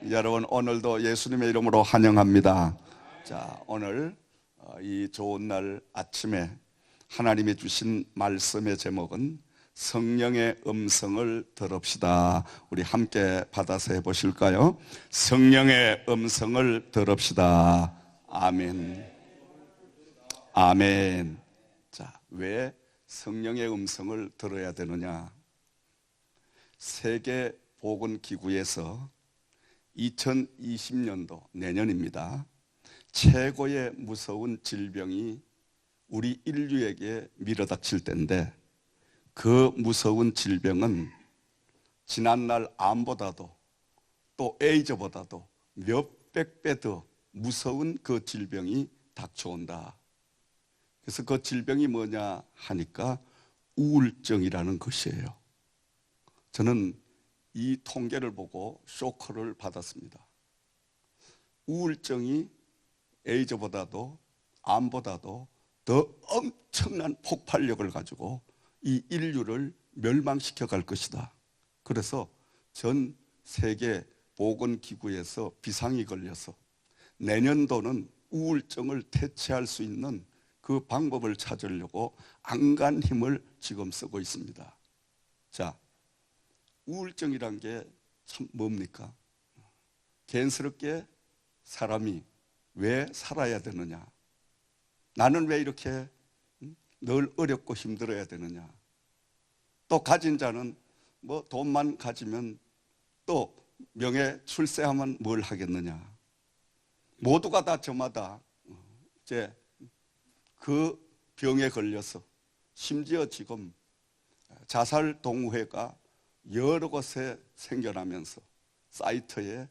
여러분, 오늘도 예수님의 이름으로 환영합니다. 자, 오늘 이 좋은 날 아침에 하나님이 주신 말씀의 제목은 성령의 음성을 들읍시다. 우리 함께 받아서 해보실까요? 성령의 음성을 들읍시다. 아멘. 아멘. 자, 왜 성령의 음성을 들어야 되느냐? 세계보건기구에서 2020년도 내년입니다. 최고의 무서운 질병이 우리 인류에게 밀어닥칠 때인데, 그 무서운 질병은 지난날 암보다도 또 에이즈보다도 몇백 배 더 무서운 그 질병이 닥쳐온다. 그래서 그 질병이 뭐냐 하니까 우울증이라는 것이에요. 저는 이 통계를 보고 쇼크를 받았습니다. 우울증이 에이즈보다도 암보다도 더 엄청난 폭발력을 가지고 이 인류를 멸망시켜 갈 것이다. 그래서 전 세계 보건기구에서 비상이 걸려서 내년도는 우울증을 대체할 수 있는 그 방법을 찾으려고 안간 힘을 지금 쓰고 있습니다. 자, 우울증이란 게 참 뭡니까? 개인스럽게 사람이 왜 살아야 되느냐? 나는 왜 이렇게 늘 어렵고 힘들어야 되느냐? 또 가진 자는 뭐 돈만 가지면 또 명예 출세하면 뭘 하겠느냐? 모두가 다 저마다 이제 그 병에 걸려서 심지어 지금 자살 동호회가 여러 곳에 생겨나면서 사이트에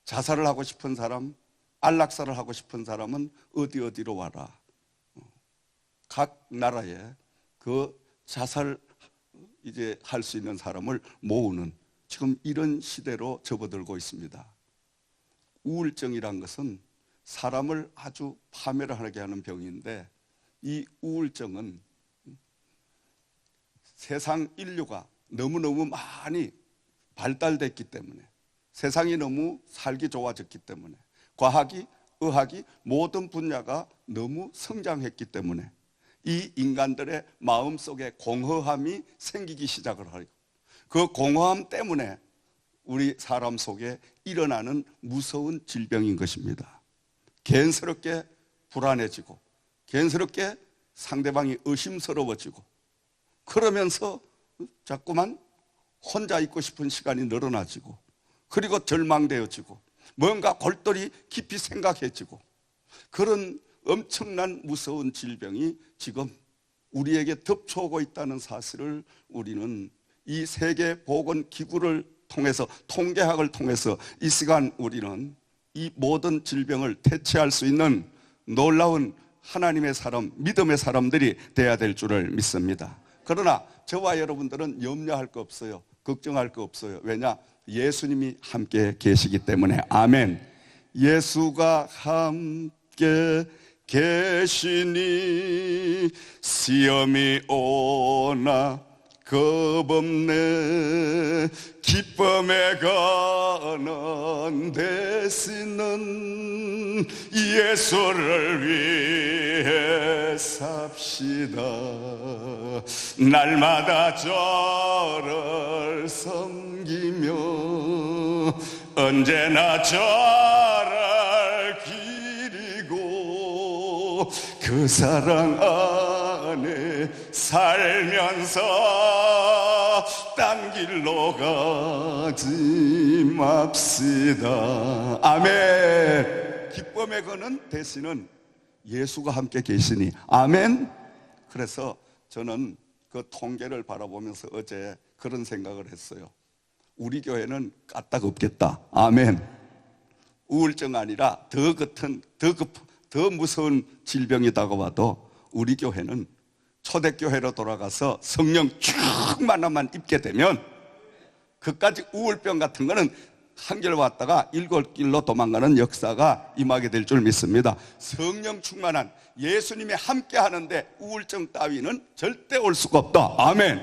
자살을 하고 싶은 사람, 안락사를 하고 싶은 사람은 어디로 와라. 각 나라에 그 자살 이제 할 수 있는 사람을 모으는 지금 이런 시대로 접어들고 있습니다. 우울증이란 것은 사람을 아주 파멸하게 하는 병인데, 이 우울증은 세상 인류가 너무너무 많이 발달됐기 때문에, 세상이 너무 살기 좋아졌기 때문에, 과학이, 의학이 모든 분야가 너무 성장했기 때문에 이 인간들의 마음속에 공허함이 생기기 시작을 하고, 그 공허함 때문에 우리 사람 속에 일어나는 무서운 질병인 것입니다. 개인스럽게 불안해지고, 개인스럽게 상대방이 의심스러워지고, 그러면서 자꾸만 혼자 있고 싶은 시간이 늘어나지고, 그리고 절망되어지고, 뭔가 골똘히 깊이 생각해지고, 그런 엄청난 무서운 질병이 지금 우리에게 덮쳐오고 있다는 사실을 우리는 이 세계보건기구를 통해서, 통계학을 통해서 이 시간 우리는 이 모든 질병을 대체할 수 있는 놀라운 하나님의 사람, 믿음의 사람들이 돼야 될 줄을 믿습니다. 그러나 저와 여러분들은 염려할 거 없어요. 걱정할 거 없어요. 왜냐? 예수님이 함께 계시기 때문에. 아멘. 예수가 함께 계시니 시험이 오나 겁없네. 기쁨에 가는 대신은 예수를 위해 삽시다. 날마다 저를 섬기며 언제나 저를 기리고 그 사랑 안에 살면서 딴 길로 가지 맙시다. 아멘. 기쁨에 거는 대신은 예수가 함께 계시니. 아멘. 그래서 저는 그 통계를 바라보면서 어제 그런 생각을 했어요. 우리 교회는 까딱 없겠다. 아멘. 우울증 아니라 더 무서운 질병이 다가와도 우리 교회는 초대교회로 돌아가서 성령 충만함만 입게 되면 그까지 우울병 같은 거는 한결 왔다가 일곱 길로 도망가는 역사가 임하게 될 줄 믿습니다. 성령 충만한 예수님이 함께 하는데 우울증 따위는 절대 올 수가 없다. 아멘.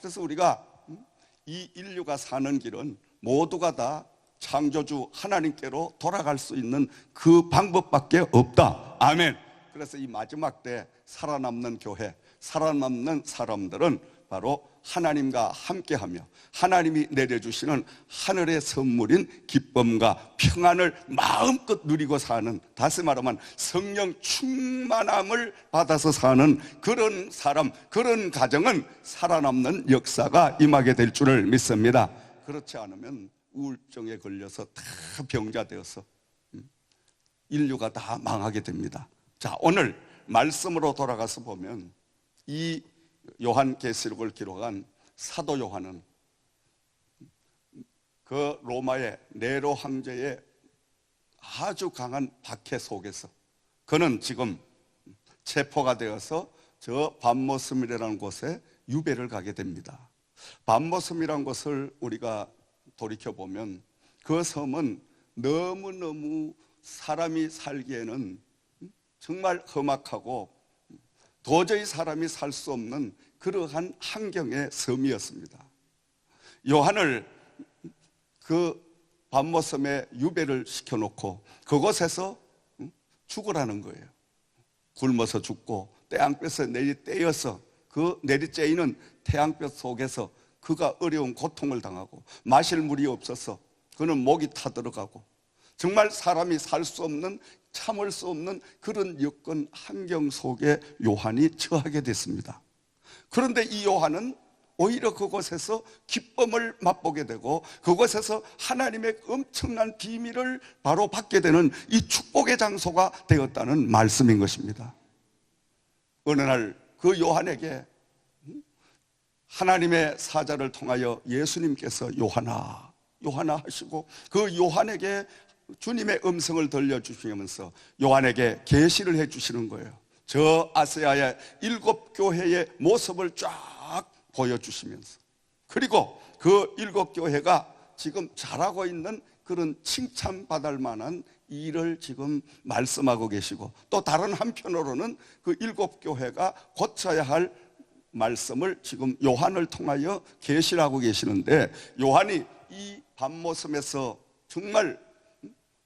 그래서 우리가 이 인류가 사는 길은 모두가 다 창조주 하나님께로 돌아갈 수 있는 그 방법밖에 없다. 아멘. 그래서 이 마지막 때 살아남는 교회, 살아남는 사람들은 바로 하나님과 함께하며 하나님이 내려주시는 하늘의 선물인 기쁨과 평안을 마음껏 누리고 사는, 다시 말하면 성령 충만함을 받아서 사는 그런 사람, 그런 가정은 살아남는 역사가 임하게 될 줄을 믿습니다. 그렇지 않으면 우울증에 걸려서 다 병자되어서 인류가 다 망하게 됩니다. 자, 오늘 말씀으로 돌아가서 보면 이 요한계시록을 기록한 사도 요한은 그 로마의 네로 황제의 아주 강한 박해 속에서 그는 지금 체포가 되어서 저 밤모섬이라는 곳에 유배를 가게 됩니다. 밤모섬이라는 곳을 우리가 돌이켜보면 그 섬은 너무너무 사람이 살기에는 정말 험악하고 도저히 사람이 살 수 없는 그러한 환경의 섬이었습니다. 요한을 그 밤모섬에 유배를 시켜놓고 그곳에서 죽으라는 거예요. 굶어서 죽고 태양볕에 내리떼어서 그 내리쬐이는 태양볕 속에서 그가 어려운 고통을 당하고 마실 물이 없어서 그는 목이 타들어가고 정말 사람이 살 수 없는, 참을 수 없는 그런 여건 환경 속에 요한이 처하게 됐습니다. 그런데 이 요한은 오히려 그곳에서 기쁨을 맛보게 되고 그곳에서 하나님의 엄청난 비밀을 바로 받게 되는 이 축복의 장소가 되었다는 말씀인 것입니다. 어느 날 그 요한에게 하나님의 사자를 통하여 예수님께서 요한아, 요한아 하시고 그 요한에게 주님의 음성을 들려주시면서 요한에게 계시를 해주시는 거예요. 저 아시아의 7 교회의 모습을 쫙 보여주시면서, 그리고 그 7 교회가 지금 잘하고 있는 그런 칭찬받을 만한 일을 지금 말씀하고 계시고, 또 다른 한편으로는 그 7 교회가 고쳐야 할 말씀을 지금 요한을 통하여 계시를 하고 계시는데, 요한이 이 밤모섬에서 정말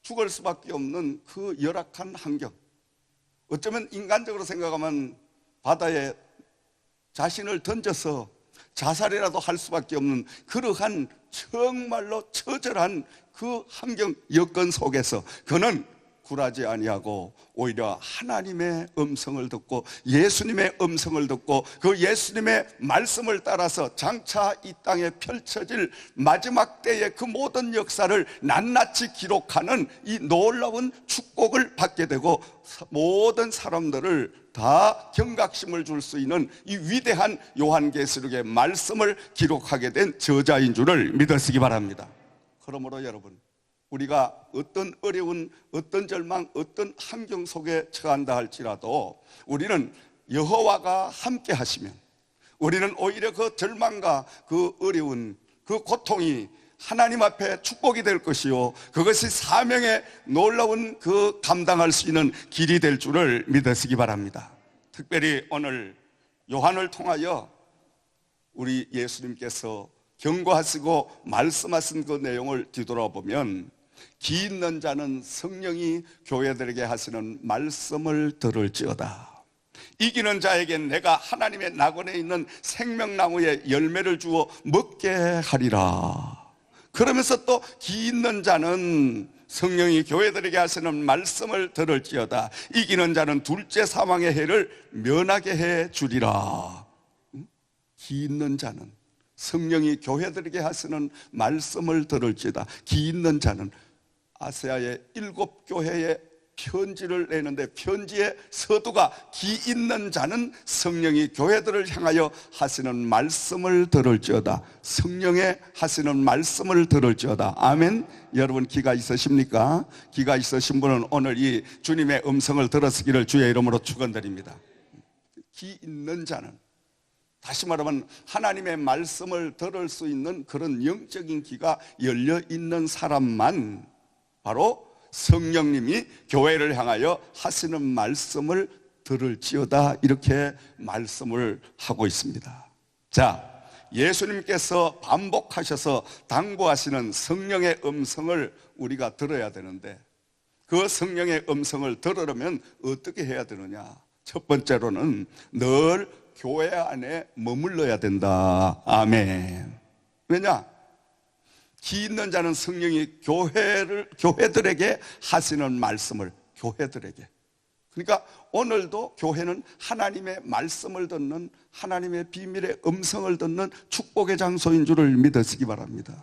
죽을 수밖에 없는 그 열악한 환경, 어쩌면 인간적으로 생각하면 바다에 자신을 던져서 자살이라도 할 수밖에 없는 그러한 정말로 처절한 그 환경 여건 속에서 그는 굴하지 아니하고 오히려 하나님의 음성을 듣고 예수님의 음성을 듣고 그 예수님의 말씀을 따라서 장차 이 땅에 펼쳐질 마지막 때의 그 모든 역사를 낱낱이 기록하는 이 놀라운 축복을 받게 되고 모든 사람들을 다 경각심을 줄 수 있는 이 위대한 요한계시록의 말씀을 기록하게 된 저자인 줄을 믿으시기 바랍니다. 그러므로 여러분, 우리가 어떤 어려운, 어떤 절망, 어떤 환경 속에 처한다 할지라도 우리는 여호와가 함께 하시면 우리는 오히려 그 절망과 그 어려운 그 고통이 하나님 앞에 축복이 될 것이요, 그것이 사명의 놀라운 그 감당할 수 있는 길이 될 줄을 믿으시기 바랍니다. 특별히 오늘 요한을 통하여 우리 예수님께서 경고하시고 말씀하신 그 내용을 뒤돌아보면, 기 있는 자는 성령이 교회들에게 하시는 말씀을 들을지어다. 이기는 자에겐 내가 하나님의 낙원에 있는 생명나무의 열매를 주어 먹게 하리라. 그러면서 또 기 있는 자는 성령이 교회들에게 하시는 말씀을 들을지어다. 이기는 자는 둘째 사망의 해를 면하게 해 주리라. 기 있는 자는 성령이 교회들에게 하시는 말씀을 들을지어다. 기 있는 자는 아시아의 7 교회에 편지를 내는데 편지의 서두가 기 있는 자는 성령이 교회들을 향하여 하시는 말씀을 들을지어다. 성령의 하시는 말씀을 들을지어다. 아멘. 여러분 기가 있으십니까? 기가 있으신 분은 오늘 이 주님의 음성을 들으시기를 주의 이름으로 축원드립니다. 기 있는 자는, 다시 말하면 하나님의 말씀을 들을 수 있는 그런 영적인 귀가 열려 있는 사람만 바로 성령님이 교회를 향하여 하시는 말씀을 들을지어다, 이렇게 말씀을 하고 있습니다. 자, 예수님께서 반복하셔서 당부하시는 성령의 음성을 우리가 들어야 되는데, 그 성령의 음성을 들으려면 어떻게 해야 되느냐? 첫 번째로는 늘 교회 안에 머물러야 된다. 아멘. 왜냐? 기 있는 자는 성령이 교회들에게 하시는 말씀을, 교회들에게, 그러니까 오늘도 교회는 하나님의 말씀을 듣는, 하나님의 비밀의 음성을 듣는 축복의 장소인 줄을 믿으시기 바랍니다.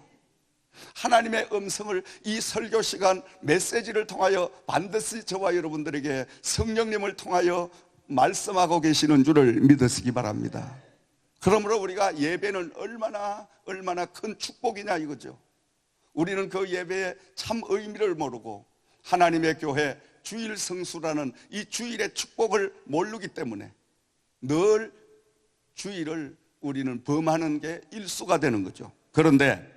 하나님의 음성을 이 설교 시간 메시지를 통하여 반드시 저와 여러분들에게 성령님을 통하여 말씀하고 계시는 줄을 믿으시기 바랍니다. 그러므로 우리가 예배는 얼마나 큰 축복이냐 이거죠. 우리는 그 예배의 참 의미를 모르고 하나님의 교회 주일 성수라는 이 주일의 축복을 모르기 때문에 늘 주일을 우리는 범하는 게 일수가 되는 거죠. 그런데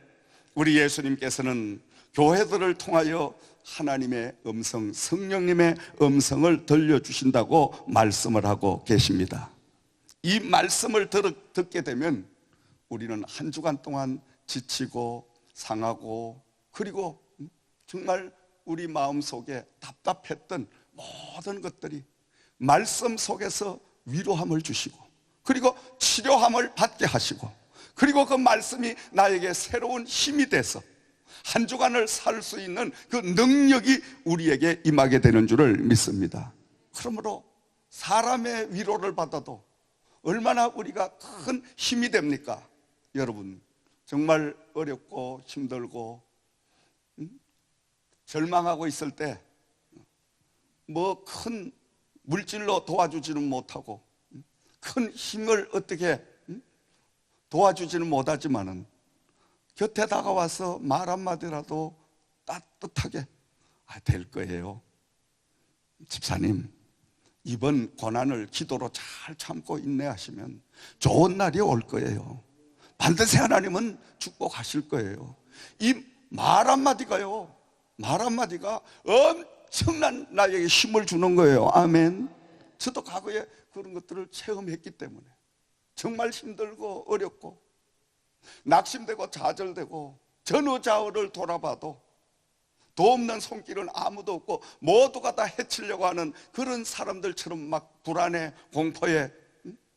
우리 예수님께서는 교회들을 통하여 하나님의 음성, 성령님의 음성을 들려주신다고 말씀을 하고 계십니다. 이 말씀을 듣게 되면 우리는 한 주간 동안 지치고 상하고, 그리고 정말 우리 마음속에 답답했던 모든 것들이 말씀 속에서 위로함을 주시고, 그리고 치료함을 받게 하시고, 그리고 그 말씀이 나에게 새로운 힘이 돼서 한 주간을 살 수 있는 그 능력이 우리에게 임하게 되는 줄을 믿습니다. 그러므로 사람의 위로를 받아도 얼마나 우리가 큰 힘이 됩니까? 여러분, 정말 어렵고 힘들고 절망하고 있을 때 뭐 큰 물질로 도와주지는 못하고 큰 힘을 어떻게 도와주지는 못하지만은 곁에 다가와서 말 한마디라도 따뜻하게 될 거예요. 집사님, 이번 고난을 기도로 잘 참고 인내하시면 좋은 날이 올 거예요. 반드시 하나님은 축복하실 거예요. 이 말 한마디가요, 말 한마디가 엄청난 나에게 힘을 주는 거예요. 아멘. 저도 과거에 그런 것들을 체험했기 때문에 정말 힘들고 어렵고 낙심되고 좌절되고 전후좌우를 돌아봐도 도움는 손길은 아무도 없고 모두가 다 해치려고 하는 그런 사람들처럼 막 불안에, 공포에,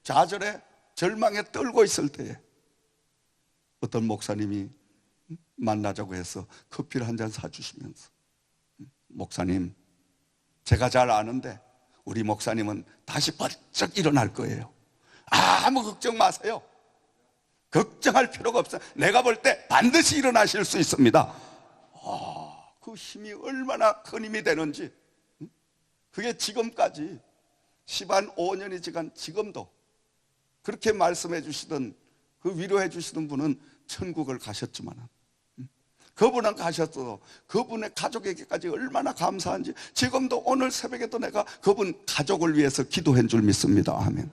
좌절에, 절망에 떨고 있을 때에 어떤 목사님이 만나자고 해서 커피를 한 잔 사주시면서, 목사님, 제가 잘 아는데 우리 목사님은 다시 번쩍 일어날 거예요. 아무 걱정 마세요. 걱정할 필요가 없어요. 내가 볼 때 반드시 일어나실 수 있습니다. 그 힘이 얼마나 큰 힘이 되는지, 그게 지금까지 15년이 지난 지금도 그렇게 말씀해 주시던, 그 위로해 주시던 분은 천국을 가셨지만 그분은 가셨어도 그분의 가족에게까지 얼마나 감사한지 지금도 오늘 새벽에도 내가 그분 가족을 위해서 기도한 줄 믿습니다. 아멘.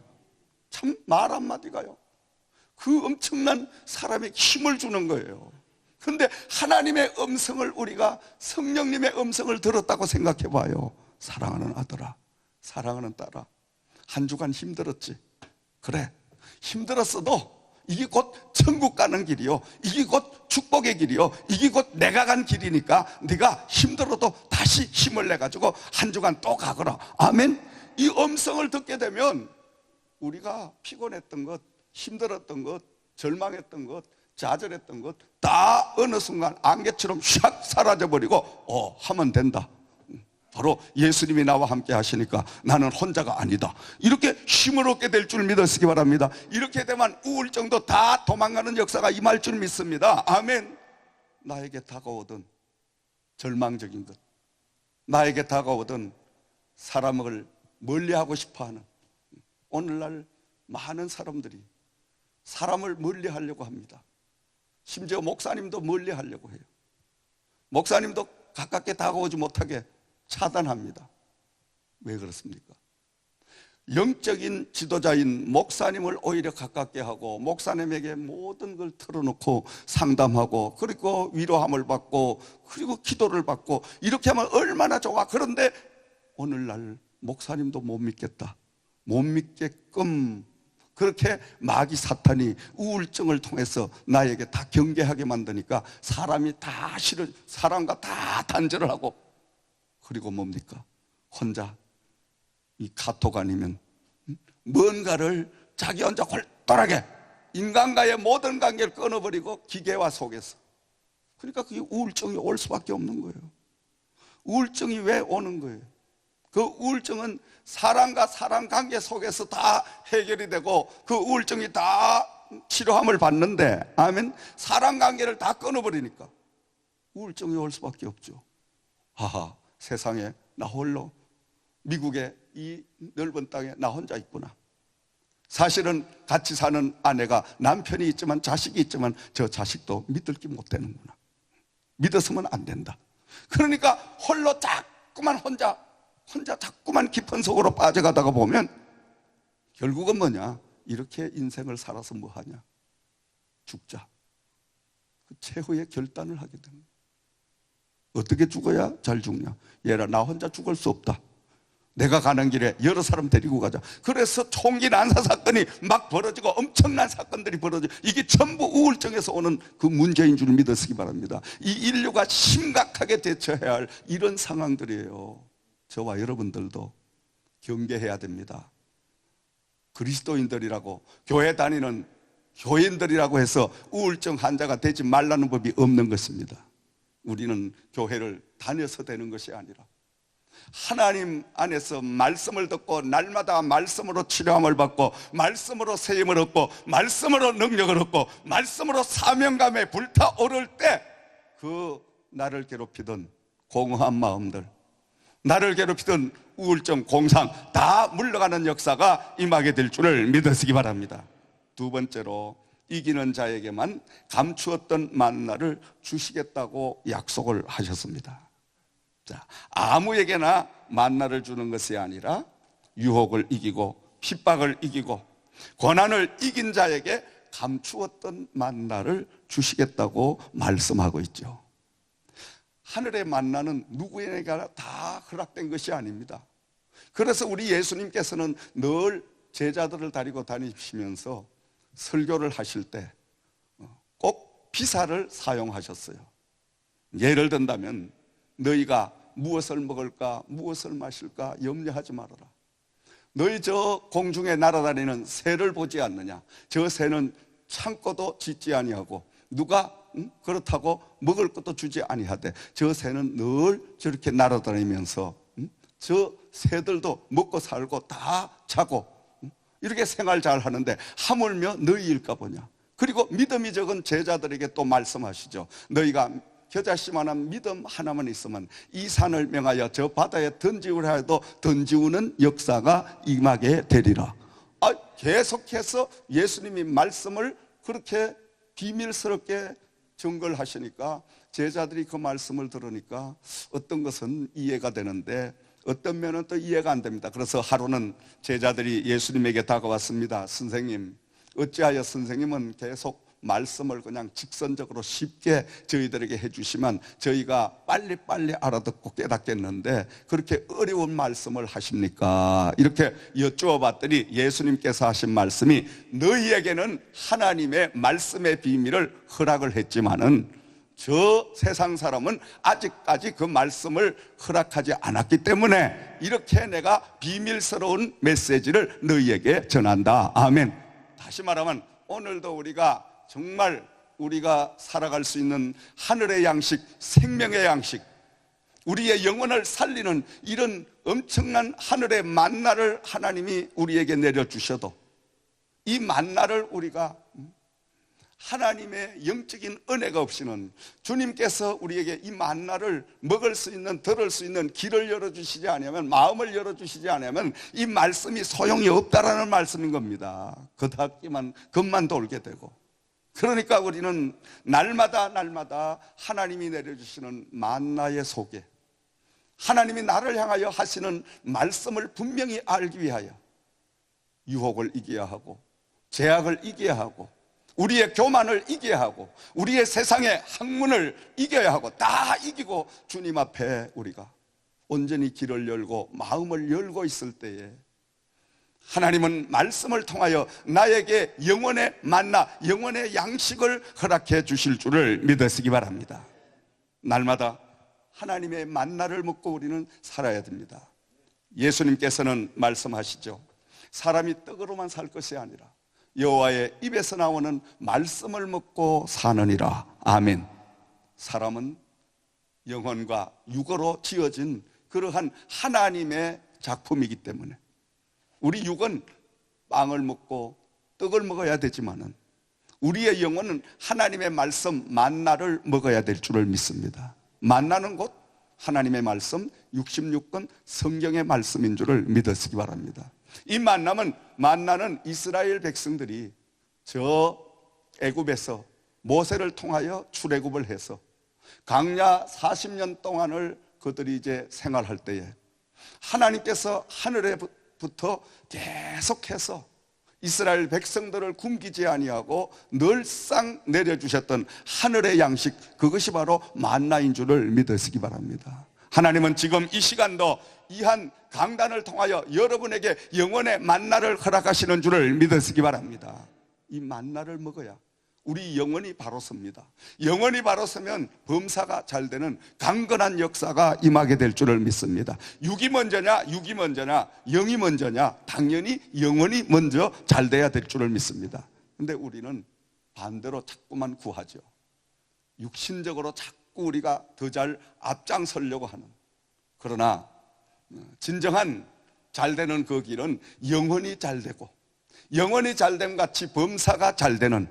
참 말 한마디가요, 그 엄청난 사람의 힘을 주는 거예요. 그런데 하나님의 음성을, 우리가 성령님의 음성을 들었다고 생각해 봐요. 사랑하는 아들아, 사랑하는 딸아, 한 주간 힘들었지? 그래, 힘들었어도 이게 곧 천국 가는 길이요, 이게 곧 축복의 길이요, 이게 곧 내가 간 길이니까 네가 힘들어도 다시 힘을 내가지고 한 주간 또 가거라. 아멘. 이 음성을 듣게 되면 우리가 피곤했던 것, 힘들었던 것, 절망했던 것, 좌절했던 것 다 어느 순간 안개처럼 샥 사라져버리고 하면 된다. 바로 예수님이 나와 함께 하시니까 나는 혼자가 아니다, 이렇게 힘을 얻게 될 줄 믿으시기 바랍니다. 이렇게 되면 우울증도 다 도망가는 역사가 임할 줄 믿습니다. 아멘. 나에게 다가오던 절망적인 것, 나에게 다가오던 사람을 멀리하고 싶어하는, 오늘날 많은 사람들이 사람을 멀리하려고 합니다. 심지어 목사님도 멀리하려고 해요. 목사님도 가깝게 다가오지 못하게 차단합니다. 왜 그렇습니까? 영적인 지도자인 목사님을 오히려 가깝게 하고 목사님에게 모든 걸 털어놓고 상담하고, 그리고 위로함을 받고, 그리고 기도를 받고, 이렇게 하면 얼마나 좋아. 그런데 오늘날 목사님도 못 믿겠다, 못 믿게끔 그렇게 마귀 사탄이 우울증을 통해서 나에게 다 경계하게 만드니까 사람이 다 싫어, 사람과 다 단절을 하고, 그리고 뭡니까? 혼자 이 카톡 아니면 뭔가를 자기 혼자 골똘하게 인간과의 모든 관계를 끊어버리고 기계화 속에서, 그러니까 그게 우울증이 올 수밖에 없는 거예요. 우울증이 왜 오는 거예요? 그 우울증은 사람과 사람 관계 속에서 다 해결이 되고 그 우울증이 다 치료함을 받는데, 아멘, 사람 관계를 다 끊어버리니까 우울증이 올 수밖에 없죠. 하하, 세상에 나 홀로, 미국의 이 넓은 땅에 나 혼자 있구나. 사실은 같이 사는 아내가, 남편이 있지만 자식이 있지만 저 자식도 믿을 게 못 되는구나. 믿었으면 안 된다. 그러니까 홀로 자꾸만 혼자 자꾸만 깊은 속으로 빠져가다가 보면 결국은 뭐냐? 이렇게 인생을 살아서 뭐하냐? 죽자. 그 최후의 결단을 하게 되는 거예요. 어떻게 죽어야 잘 죽냐? 얘라, 나 혼자 죽을 수 없다. 내가 가는 길에 여러 사람 데리고 가자. 그래서 총기 난사 사건이 막 벌어지고 엄청난 사건들이 벌어지고, 이게 전부 우울증에서 오는 그 문제인 줄 믿으시기 바랍니다. 이 인류가 심각하게 대처해야 할 이런 상황들이에요. 저와 여러분들도 경계해야 됩니다. 그리스도인들이라고, 교회 다니는 교인들이라고 해서 우울증 환자가 되지 말라는 법이 없는 것입니다. 우리는 교회를 다녀서 되는 것이 아니라 하나님 안에서 말씀을 듣고 날마다 말씀으로 치료함을 받고 말씀으로 세임을 얻고 말씀으로 능력을 얻고 말씀으로 사명감에 불타오를 때, 그 나를 괴롭히던 공허한 마음들, 나를 괴롭히던 우울증, 공상 다 물러가는 역사가 임하게 될 줄을 믿으시기 바랍니다. 두 번째로, 이기는 자에게만 감추었던 만나를 주시겠다고 약속을 하셨습니다. 자, 아무에게나 만나를 주는 것이 아니라 유혹을 이기고 핍박을 이기고 고난을 이긴 자에게 감추었던 만나를 주시겠다고 말씀하고 있죠. 하늘의 만나는 누구에게나 다 허락된 것이 아닙니다. 그래서 우리 예수님께서는 늘 제자들을 데리고 다니시면서 설교를 하실 때 꼭 비사를 사용하셨어요. 예를 든다면, 너희가 무엇을 먹을까 무엇을 마실까 염려하지 말아라. 너희 저 공중에 날아다니는 새를 보지 않느냐? 저 새는 창고도 짓지 아니하고 누가 그렇다고 먹을 것도 주지 아니하되 저 새는 늘 저렇게 날아다니면서 저 새들도 먹고 살고 다 자고 이렇게 생활 잘 하는데 하물며 너희일까 보냐? 그리고 믿음이 적은 제자들에게 또 말씀하시죠. 너희가 겨자씨만한 믿음 하나만 있으면 이 산을 명하여 저 바다에 던지우라 해도 던지우는 역사가 임하게 되리라. 계속해서 예수님이 말씀을 그렇게 비밀스럽게 증거하시니까 제자들이 그 말씀을 들으니까 어떤 것은 이해가 되는데 어떤 면은 또 이해가 안 됩니다. 그래서 하루는 제자들이 예수님에게 다가왔습니다. 선생님, 어찌하여 선생님은 계속 말씀을 그냥 직선적으로 쉽게 저희들에게 해주시면 저희가 빨리빨리 알아듣고 깨닫겠는데 그렇게 어려운 말씀을 하십니까? 이렇게 여쭈어봤더니 예수님께서 하신 말씀이, 너희에게는 하나님의 말씀의 비밀을 허락을 했지만은 저 세상 사람은 아직까지 그 말씀을 허락하지 않았기 때문에 이렇게 내가 비밀스러운 메시지를 너희에게 전한다. 아멘. 다시 말하면 오늘도 우리가 정말 우리가 살아갈 수 있는 하늘의 양식, 생명의 양식, 우리의 영혼을 살리는 이런 엄청난 하늘의 만나를 하나님이 우리에게 내려주셔도 이 만나를 우리가 하나님의 영적인 은혜가 없이는, 주님께서 우리에게 이 만나를 먹을 수 있는, 들을 수 있는 길을 열어주시지 않으면, 마음을 열어주시지 않으면 이 말씀이 소용이 없다라는 말씀인 겁니다. 겉핥기만, 겉만 돌게 되고. 그러니까 우리는 날마다 하나님이 내려주시는 만나의 속에 하나님이 나를 향하여 하시는 말씀을 분명히 알기 위하여 유혹을 이겨야 하고, 제약을 이겨야 하고, 우리의 교만을 이겨야 하고, 우리의 세상의 학문을 이겨야 하고, 다 이기고 주님 앞에 우리가 온전히 길을 열고 마음을 열고 있을 때에 하나님은 말씀을 통하여 나에게 영혼의 만나, 영혼의 양식을 허락해 주실 줄을 믿으시기 바랍니다. 날마다 하나님의 만나를 먹고 우리는 살아야 됩니다. 예수님께서는 말씀하시죠. 사람이 떡으로만 살 것이 아니라 여호와의 입에서 나오는 말씀을 먹고 사느니라. 아멘. 사람은 영혼과 육으로 지어진 그러한 하나님의 작품이기 때문에 우리 육은 빵을 먹고 떡을 먹어야 되지만은 우리의 영혼은 하나님의 말씀 만나를 먹어야 될 줄을 믿습니다. 만나는 곧 하나님의 말씀 66권 성경의 말씀인 줄을 믿으시기 바랍니다. 이 만나는 이스라엘 백성들이 저 애굽에서 모세를 통하여 출애굽을 해서 광야 40년 동안을 그들이 이제 생활할 때에 하나님께서 하늘에부터 계속해서 이스라엘 백성들을 굶기지 아니하고 늘상 내려주셨던 하늘의 양식, 그것이 바로 만나인 줄을 믿으시기 바랍니다. 하나님은 지금 이 시간도 이 한 강단을 통하여 여러분에게 영혼의 만나를 허락하시는 줄을 믿으시기 바랍니다. 이 만나를 먹어야 우리 영혼이 바로 섭니다. 영혼이 바로 서면 범사가 잘 되는 강건한 역사가 임하게 될 줄을 믿습니다. 육이 먼저냐 육이 먼저냐 영이 먼저냐, 당연히 영혼이 먼저 잘 돼야 될 줄을 믿습니다. 근데 우리는 반대로 자꾸만 구하죠. 육신적으로 자꾸 우리가 더 잘 앞장서려고 하는, 그러나 진정한 잘 되는 그 길은 영혼이 잘 되고 영혼이 잘됨 같이 범사가 잘 되는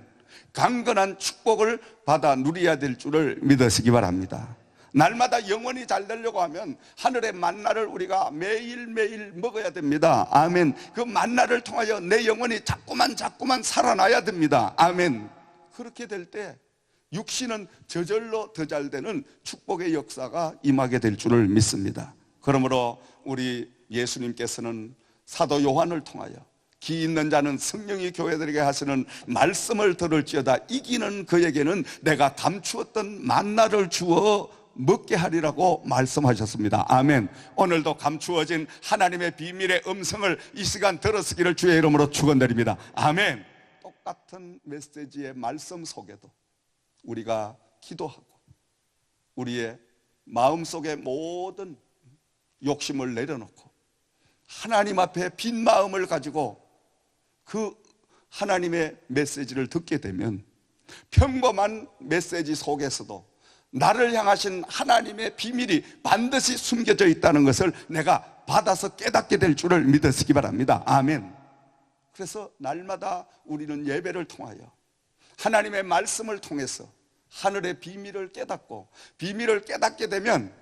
강건한 축복을 받아 누려야 될 줄을 믿으시기 바랍니다. 날마다 영혼이 잘 되려고 하면 하늘의 만나를 우리가 매일매일 먹어야 됩니다. 아멘. 그 만나를 통하여 내 영혼이 자꾸만 살아나야 됩니다. 아멘. 그렇게 될 때 육신은 저절로 더 잘 되는 축복의 역사가 임하게 될 줄을 믿습니다. 그러므로 우리 예수님께서는 사도 요한을 통하여 기 있는 자는 성령이 교회들에게 하시는 말씀을 들을지어다 이기는 그에게는 내가 감추었던 만나를 주어 먹게 하리라고 말씀하셨습니다. 아멘. 오늘도 감추어진 하나님의 비밀의 음성을 이 시간 들었으기를 주의 이름으로 축원드립니다. 아멘. 똑같은 메시지의 말씀 속에도 우리가 기도하고 우리의 마음속의 모든 욕심을 내려놓고 하나님 앞에 빈 마음을 가지고 그 하나님의 메시지를 듣게 되면 평범한 메시지 속에서도 나를 향하신 하나님의 비밀이 반드시 숨겨져 있다는 것을 내가 받아서 깨닫게 될 줄을 믿으시기 바랍니다. 아멘. 그래서 날마다 우리는 예배를 통하여 하나님의 말씀을 통해서 하늘의 비밀을 깨닫고 비밀을 깨닫게 되면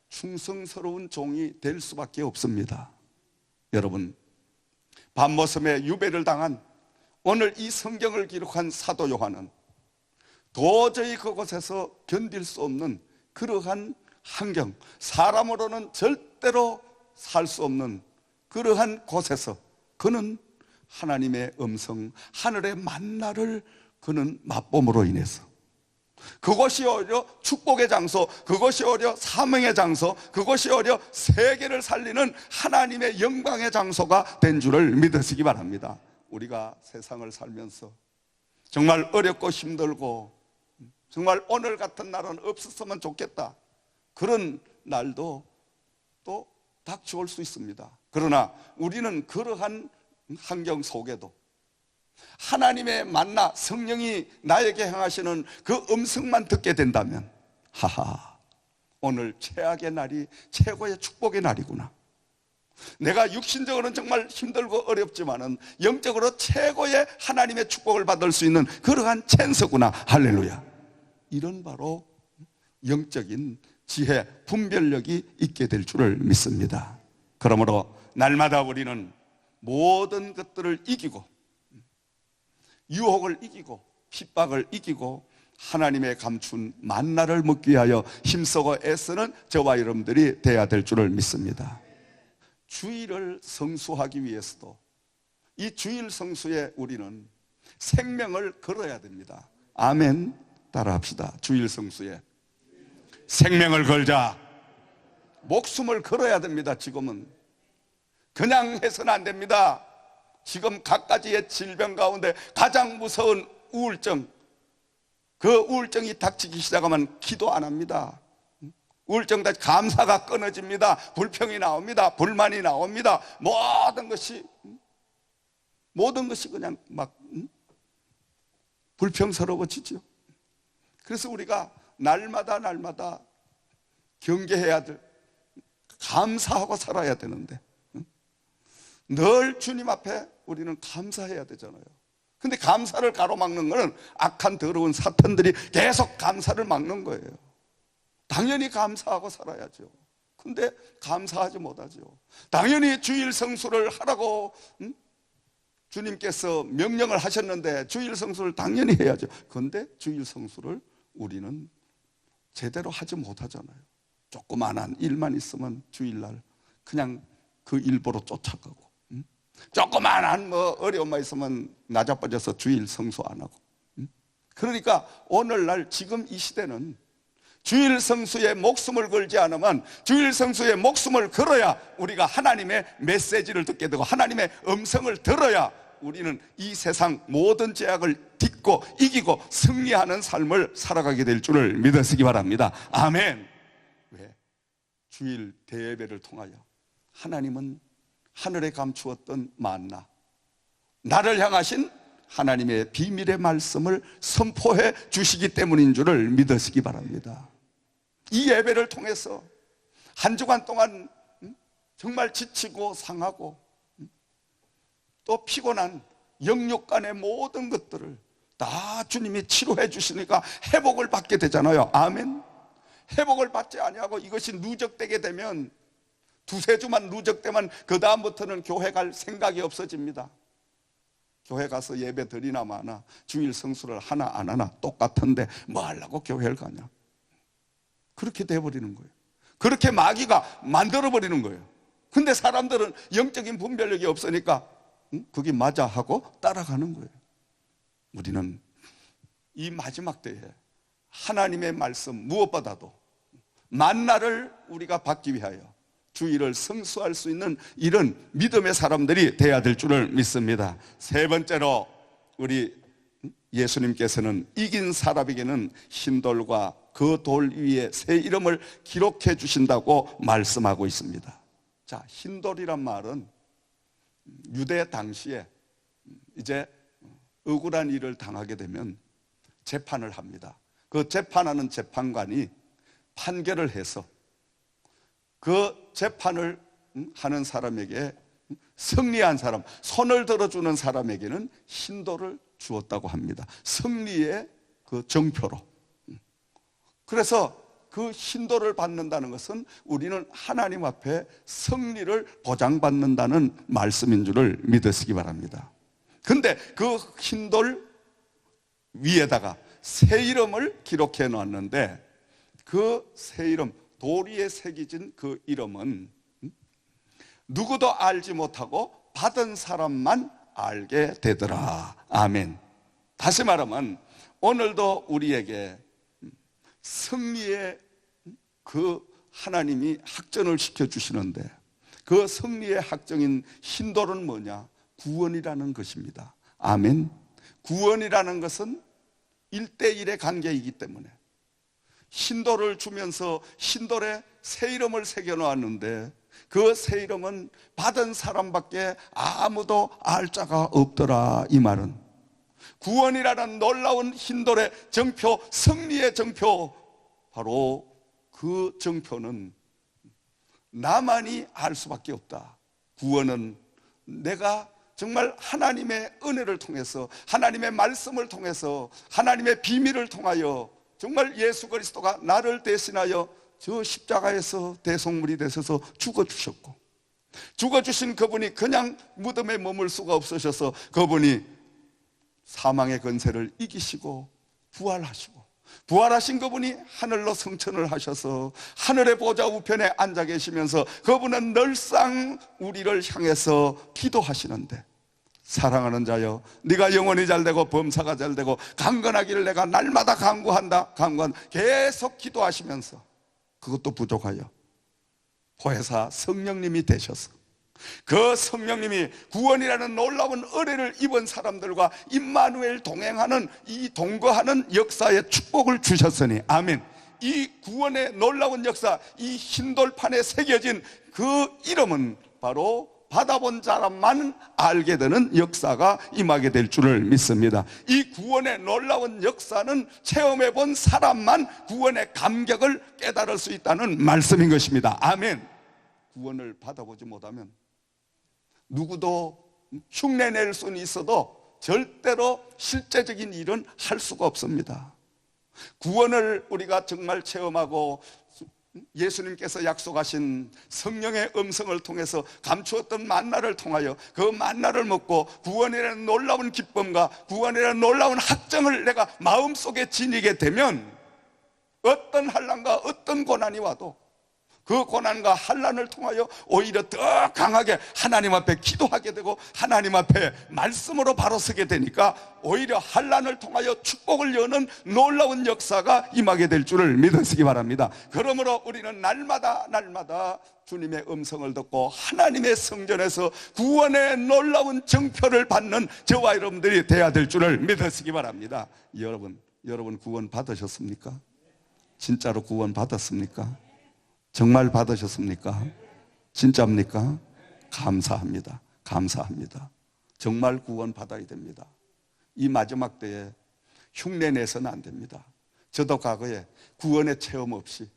충성스러운 종이 될 수밖에 없습니다. 여러분, 밤모섬에 유배를 당한 오늘 이 성경을 기록한 사도 요한은 도저히 그곳에서 견딜 수 없는 그러한 환경, 사람으로는 절대로 살 수 없는 그러한 곳에서 그는 하나님의 음성, 하늘의 만나를 그는 맛봄으로 인해서 그것이 오히려 축복의 장소, 그것이 오히려 사명의 장소, 그것이 오히려 세계를 살리는 하나님의 영광의 장소가 된 줄을 믿으시기 바랍니다. 우리가 세상을 살면서 정말 어렵고 힘들고 정말 오늘 같은 날은 없었으면 좋겠다, 그런 날도 또 닥쳐올 수 있습니다. 그러나 우리는 그러한 환경 속에도 하나님의 만나, 성령이 나에게 향하시는 그 음성만 듣게 된다면, 하하, 오늘 최악의 날이 최고의 축복의 날이구나. 내가 육신적으로는 정말 힘들고 어렵지만은 영적으로 최고의 하나님의 축복을 받을 수 있는 그러한 찬스구나. 할렐루야. 이런 바로 영적인 지혜, 분별력이 있게 될 줄을 믿습니다. 그러므로 날마다 우리는 모든 것들을 이기고 유혹을 이기고 핍박을 이기고 하나님의 감춘 만나를 먹기 위하여 힘쓰고 애쓰는 저와 여러분들이 되어야 될 줄을 믿습니다. 주일을 성수하기 위해서도 이 주일 성수에 우리는 생명을 걸어야 됩니다. 아멘. 따라합시다. 주일 성수에 생명을 걸자. 목숨을 걸어야 됩니다. 지금은 그냥 해서는 안 됩니다. 지금 갖가지의 질병 가운데 가장 무서운 우울증, 그 우울증이 닥치기 시작하면 기도 안 합니다. 우울증 다 감사가 끊어집니다. 불평이 나옵니다. 불만이 나옵니다. 모든 것이 그냥 막 불평스러워지죠. 그래서 우리가 날마다 경계해야 될, 감사하고 살아야 되는데 늘 주님 앞에 우리는 감사해야 되잖아요. 근데 감사를 가로막는 것은 악한 더러운 사탄들이 계속 감사를 막는 거예요. 당연히 감사하고 살아야죠. 근데 감사하지 못하죠. 당연히 주일 성수를 하라고 주님께서 명령을 하셨는데 주일 성수를 당연히 해야죠. 그런데 주일 성수를 우리는 제대로 하지 못하잖아요. 조그만한 일만 있으면 주일날 그냥 그 일보로 쫓아가고, 조그만한 어려움만 있으면 나자빠져서 주일 성수 안 하고. 그러니까 오늘날 지금 이 시대는 주일 성수에 목숨을 걸지 않으면, 주일 성수에 목숨을 걸어야 우리가 하나님의 메시지를 듣게 되고 하나님의 음성을 들어야 우리는 이 세상 모든 죄악을 딛고 이기고 승리하는 삶을 살아가게 될 줄을 믿으시기 바랍니다. 아멘. 왜? 주일 대예배를 통하여 하나님은 하늘에 감추었던 만나, 나를 향하신 하나님의 비밀의 말씀을 선포해 주시기 때문인 줄을 믿으시기 바랍니다. 이 예배를 통해서 한 주간 동안 정말 지치고 상하고 또 피곤한 영육간의 모든 것들을 다 주님이 치료해 주시니까 회복을 받게 되잖아요. 아멘. 회복을 받지 아니하고 이것이 누적되게 되면, 두세 주만 누적되면 그 다음부터는 교회 갈 생각이 없어집니다. 교회 가서 예배 드리나 마나, 주일 성수를 하나 안 하나 똑같은데 뭐 하려고 교회를 가냐, 그렇게 돼버리는 거예요. 그렇게 마귀가 만들어버리는 거예요. 근데 사람들은 영적인 분별력이 없으니까 그게 맞아 하고 따라가는 거예요. 우리는 이 마지막 때에 하나님의 말씀, 무엇보다도 만나를 우리가 받기 위하여 주일을 성수할 수 있는 이런 믿음의 사람들이 되어야 될 줄을 믿습니다. 세 번째로, 우리 예수님께서는 이긴 사람에게는 흰돌과 그 돌 위에 새 이름을 기록해 주신다고 말씀하고 있습니다. 자, 흰돌이란 말은 유대 당시에 이제 억울한 일을 당하게 되면 재판을 합니다. 그 재판하는 재판관이 판결을 해서 그 재판을 하는 사람에게, 승리한 사람, 손을 들어주는 사람에게는 흰돌을 주었다고 합니다. 승리의 그 정표로. 그래서 그 흰돌을 받는다는 것은 우리는 하나님 앞에 승리를 보장받는다는 말씀인 줄을 믿으시기 바랍니다. 근데 그 흰돌 위에다가 새 이름을 기록해 놨는데, 그 새 이름, 돌 위에 새겨진 그 이름은 누구도 알지 못하고 받은 사람만 알게 되더라. 아멘. 다시 말하면 오늘도 우리에게 승리의 그 하나님이 학전을 시켜주시는데, 그 승리의 학정인 흰돌은 뭐냐? 구원이라는 것입니다. 아멘. 구원이라는 것은 1대1의 관계이기 때문에 흰돌을 주면서 흰돌에 새 이름을 새겨 놓았는데, 그 새 이름은 받은 사람밖에 아무도 알 자가 없더라. 이 말은 구원이라는 놀라운 흰돌의 정표, 승리의 정표, 바로 그 정표는 나만이 알 수밖에 없다. 구원은 내가 정말 하나님의 은혜를 통해서, 하나님의 말씀을 통해서, 하나님의 비밀을 통하여 정말 예수 그리스도가 나를 대신하여 저 십자가에서 대속물이 되셔서 죽어주셨고, 죽어주신 그분이 그냥 무덤에 머물 수가 없으셔서 그분이 사망의 권세를 이기시고 부활하시고, 부활하신 그분이 하늘로 승천을 하셔서 하늘의 보좌 우편에 앉아 계시면서 그분은 늘상 우리를 향해서 기도하시는데, 사랑하는 자여, 네가 영혼이 잘되고 범사가 잘되고 강건하기를 내가 날마다 간구한다. 계속 기도하시면서 그것도 부족하여 보혜사 성령님이 되셔서 그 성령님이 구원이라는 놀라운 은혜를 입은 사람들과 임마누엘 동행하는 이 동거하는 역사에 축복을 주셨으니 아멘. 이 구원의 놀라운 역사, 이 흰돌판에 새겨진 그 이름은 바로 받아본 사람만 알게 되는 역사가 임하게 될 줄을 믿습니다. 이 구원의 놀라운 역사는 체험해 본 사람만 구원의 감격을 깨달을 수 있다는 말씀인 것입니다. 아멘. 구원을 받아보지 못하면 누구도 흉내낼 수는 있어도 절대로 실제적인 일은 할 수가 없습니다. 구원을 우리가 정말 체험하고 예수님께서 약속하신 성령의 음성을 통해서 감추었던 만나를 통하여 그 만나를 먹고 구원이라는 놀라운 기쁨과 구원이라는 놀라운 확정을 내가 마음속에 지니게 되면 어떤 환난과 어떤 고난이 와도 그 고난과 환난을 통하여 오히려 더 강하게 하나님 앞에 기도하게 되고 하나님 앞에 말씀으로 바로 서게 되니까 오히려 환난을 통하여 축복을 여는 놀라운 역사가 임하게 될 줄을 믿으시기 바랍니다. 그러므로 우리는 날마다 주님의 음성을 듣고 하나님의 성전에서 구원의 놀라운 정표를 받는 저와 여러분들이 되어야 될 줄을 믿으시기 바랍니다. 여러분 구원 받으셨습니까? 진짜로 구원 받았습니까? 정말 받으셨습니까? 진짜입니까? 감사합니다. 정말 구원 받아야 됩니다. 이 마지막 때에 흉내 내서는 안 됩니다. 저도 과거에 구원의 체험 없이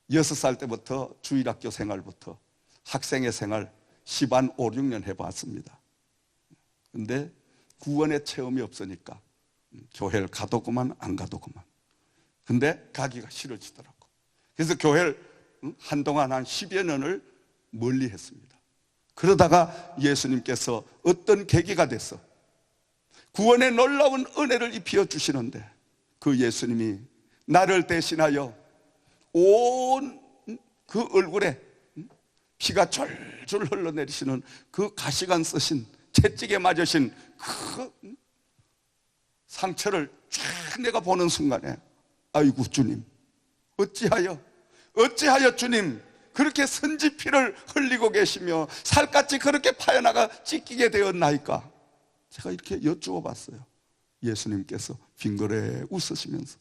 6살 때부터 주일학교 생활부터 학생의 생활 10한 5, 6년 해봤습니다. 근데 구원의 체험이 없으니까 교회를 가도 그만 안 가도 그만. 근데 가기가 싫어지더라고요. 그래서 교회를 한동안 한 10여 년을 멀리 했습니다. 그러다가 예수님께서 어떤 계기가 돼서 구원의 놀라운 은혜를 입혀 주시는데 그 예수님이 나를 대신하여 온 그 얼굴에 피가 졸졸 흘러내리시는 그 가시관 쓰신 채찍에 맞으신 그 상처를 쫙 내가 보는 순간에 아이고 주님 어찌하여 주님 그렇게 선지피를 흘리고 계시며 살갗이 그렇게 파여나가 찢기게 되었나이까? 제가 이렇게 여쭈어 봤어요. 예수님께서 빙그레 웃으시면서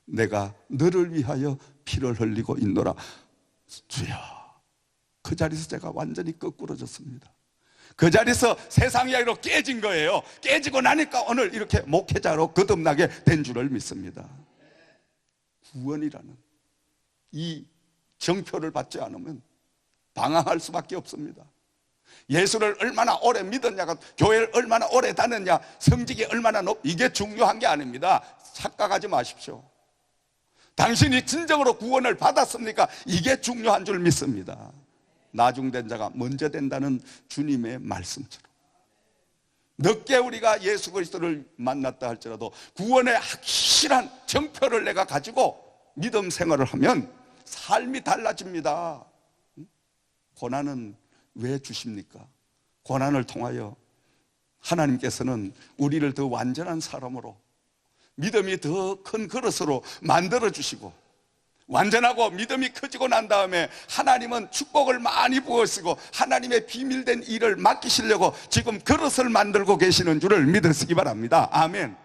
내가 너를 위하여 피를 흘리고 있노라. 주여, 그 자리에서 제가 완전히 거꾸러졌습니다. 그 자리에서 세상 이야기로 깨진 거예요. 깨지고 나니까 오늘 이렇게 목회자로 거듭나게 된 줄을 믿습니다. 구원이라는 이 정표를 받지 않으면 방황할 수밖에 없습니다. 예수를 얼마나 오래 믿었냐가, 교회를 얼마나 오래 다녔냐, 성직이 얼마나 이게 중요한 게 아닙니다. 착각하지 마십시오. 당신이 진정으로 구원을 받았습니까? 이게 중요한 줄 믿습니다. 나중된 자가 먼저 된다는 주님의 말씀처럼 늦게 우리가 예수 그리스도를 만났다 할지라도 구원의 확실한 정표를 내가 가지고 믿음 생활을 하면 삶이 달라집니다. 고난은 왜 주십니까? 고난을 통하여 하나님께서는 우리를 더 완전한 사람으로, 믿음이 더 큰 그릇으로 만들어 주시고, 완전하고 믿음이 커지고 난 다음에 하나님은 축복을 많이 부으시고 하나님의 비밀된 일을 맡기시려고 지금 그릇을 만들고 계시는 줄을 믿으시기 바랍니다. 아멘.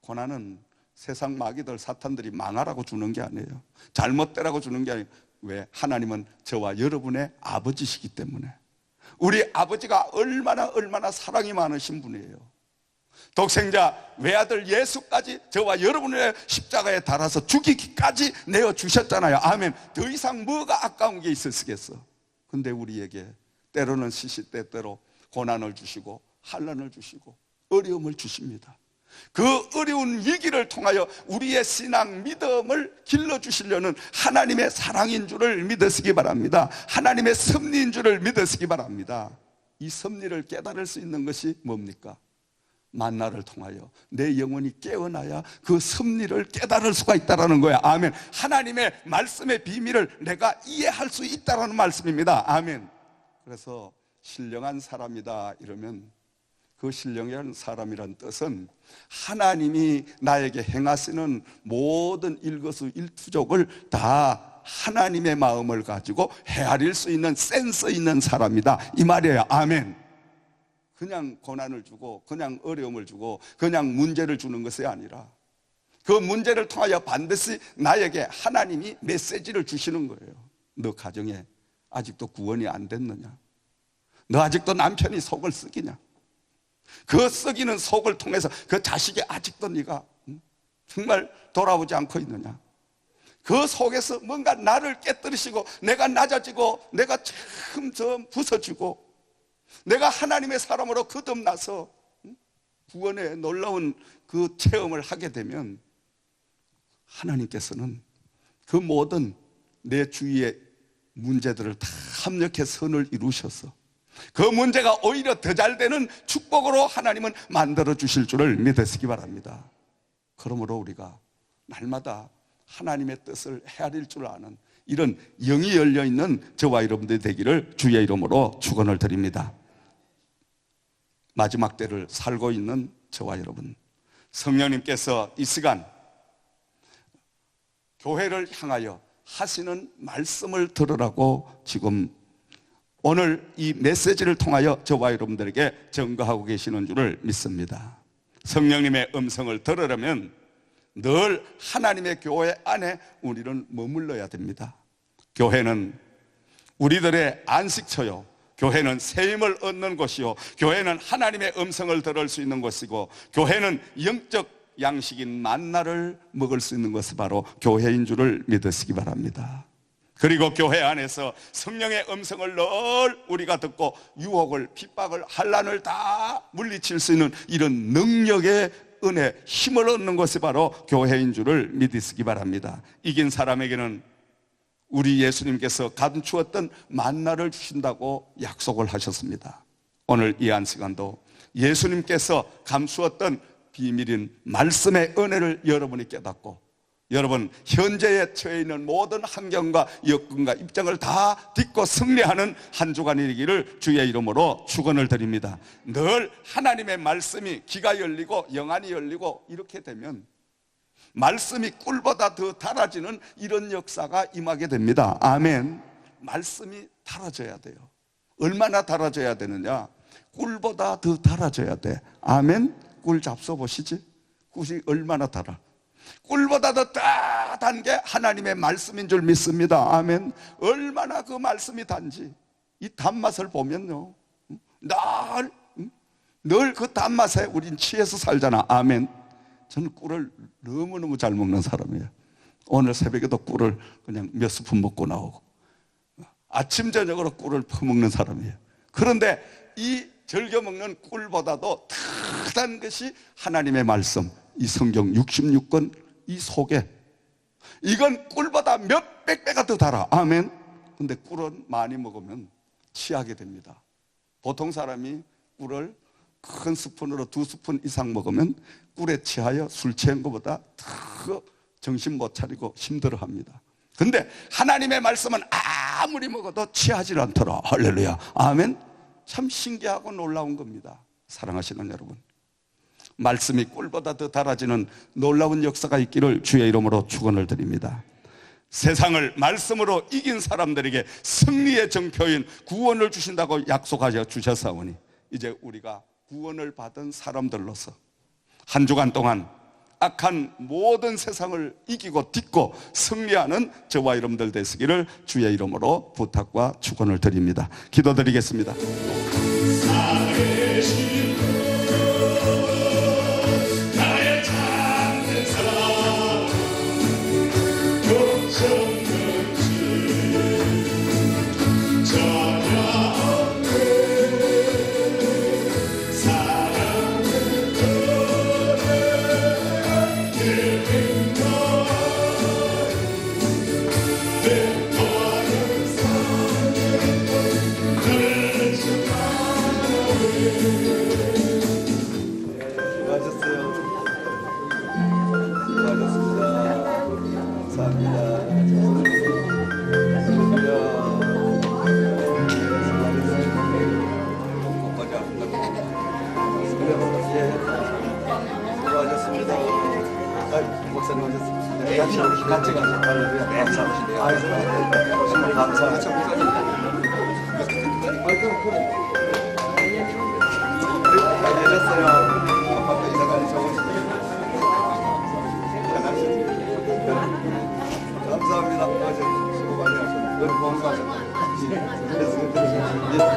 고난은 세상 마귀들 사탄들이 망하라고 주는 게 아니에요. 잘못되라고 주는 게 아니에요. 왜? 하나님은 저와 여러분의 아버지시기 때문에. 우리 아버지가 얼마나 사랑이 많으신 분이에요. 독생자 외아들 예수까지 저와 여러분의 십자가에 달아서 죽이기까지 내어주셨잖아요. 아멘. 더 이상 뭐가 아까운 게 있었겠어. 근데 우리에게 때로는 시시때때로 고난을 주시고 환난을 주시고 어려움을 주십니다. 그 어려운 위기를 통하여 우리의 신앙 믿음을 길러주시려는 하나님의 사랑인 줄을 믿으시기 바랍니다. 하나님의 섭리인 줄을 믿으시기 바랍니다. 이 섭리를 깨달을 수 있는 것이 뭡니까? 만나를 통하여 내 영혼이 깨어나야 그 섭리를 깨달을 수가 있다는 거야. 아멘. 하나님의 말씀의 비밀을 내가 이해할 수 있다는 말씀입니다. 아멘. 그래서 신령한 사람이다 이러면 그 신령한 사람이란 뜻은 하나님이 나에게 행하시는 모든 일거수일투족을 다 하나님의 마음을 가지고 헤아릴 수 있는 센스 있는 사람이다 이 말이에요. 아멘. 그냥 고난을 주고 그냥 어려움을 주고 그냥 문제를 주는 것이 아니라 그 문제를 통하여 반드시 나에게 하나님이 메시지를 주시는 거예요. 너 가정에 아직도 구원이 안 됐느냐? 너 아직도 남편이 속을 썩이냐? 그 썩이는 속을 통해서 그 자식이 아직도 네가 정말 돌아오지 않고 있느냐? 그 속에서 뭔가 나를 깨뜨리시고 내가 낮아지고 내가 점점 부서지고 내가 하나님의 사람으로 거듭나서 구원의 놀라운 그 체험을 하게 되면 하나님께서는 그 모든 내 주위의 문제들을 다 합력해 선을 이루셔서 그 문제가 오히려 더 잘 되는 축복으로 하나님은 만들어 주실 줄을 믿으시기 바랍니다. 그러므로 우리가 날마다 하나님의 뜻을 헤아릴 줄 아는 이런 영이 열려있는 저와 여러분들이 되기를 주의 이름으로 축원을 드립니다. 마지막 때를 살고 있는 저와 여러분, 성령님께서 이 시간 교회를 향하여 하시는 말씀을 들으라고 지금 오늘 이 메시지를 통하여 저와 여러분들에게 증거하고 계시는 줄을 믿습니다. 성령님의 음성을 들으려면 늘 하나님의 교회 안에 우리는 머물러야 됩니다. 교회는 우리들의 안식처요, 교회는 새 힘을 얻는 곳이요, 교회는 하나님의 음성을 들을 수 있는 곳이고, 교회는 영적 양식인 만나를 먹을 수 있는 것이 바로 교회인 줄을 믿으시기 바랍니다. 그리고 교회 안에서 성령의 음성을 늘 우리가 듣고 유혹을, 핍박을, 환난을 다 물리칠 수 있는 이런 능력의 은혜, 힘을 얻는 것이 바로 교회인 줄을 믿으시기 바랍니다. 이긴 사람에게는 우리 예수님께서 감추었던 만나를 주신다고 약속을 하셨습니다. 오늘 이 한 시간도 예수님께서 감추었던 비밀인 말씀의 은혜를 여러분이 깨닫고 여러분 현재에 처해 있는 모든 환경과 여건과 입장을 다 딛고 승리하는 한 주간이 되기를 주의 이름으로 축원을 드립니다. 늘 하나님의 말씀이 귀가 열리고 영안이 열리고 이렇게 되면 말씀이 꿀보다 더 달아지는 이런 역사가 임하게 됩니다. 아멘. 말씀이 달아져야 돼요. 얼마나 달아져야 되느냐? 꿀보다 더 달아져야 돼. 아멘. 꿀 잡숴보시지? 꿀이 얼마나 달아? 꿀보다 더 단 게 하나님의 말씀인 줄 믿습니다. 아멘. 얼마나 그 말씀이 단지 이 단맛을 보면요, 늘 그 단맛에 우린 취해서 살잖아. 아멘. 저는 꿀을 너무너무 잘 먹는 사람이에요. 오늘 새벽에도 꿀을 그냥 몇 스푼 먹고 나오고 아침 저녁으로 꿀을 퍼먹는 사람이에요. 그런데 이 즐겨 먹는 꿀보다도 더 단 것이 하나님의 말씀, 이 성경 66권 이 속에, 이건 꿀보다 몇백 배가 더 달아. 아멘. 근데 꿀은 많이 먹으면 취하게 됩니다. 보통 사람이 꿀을 큰 스푼으로 2스푼 이상 먹으면 꿀에 취하여 술 취한 것보다 더 정신 못 차리고 힘들어합니다. 근데 하나님의 말씀은 아무리 먹어도 취하지 않더라. 할렐루야. 아멘. 참 신기하고 놀라운 겁니다. 사랑하시는 여러분, 말씀이 꿀보다 더 달아지는 놀라운 역사가 있기를 주의 이름으로 축원을 드립니다. 세상을 말씀으로 이긴 사람들에게 승리의 정표인 구원을 주신다고 약속하여 주셨사오니 이제 우리가 구원을 받은 사람들로서 한 주간 동안 악한 모든 세상을 이기고 딛고 승리하는 저와 여러분들 되시기를 주의 이름으로 부탁과 축원을 드립니다. 기도드리겠습니다. 목사님 오셨습니다. 같이 가서 감사합니다. 내렸어요. 아빠도 이사가니 감사합니다. 어제 수고 많이 하셨는데 오늘 봉사하셨다. 감사합니다.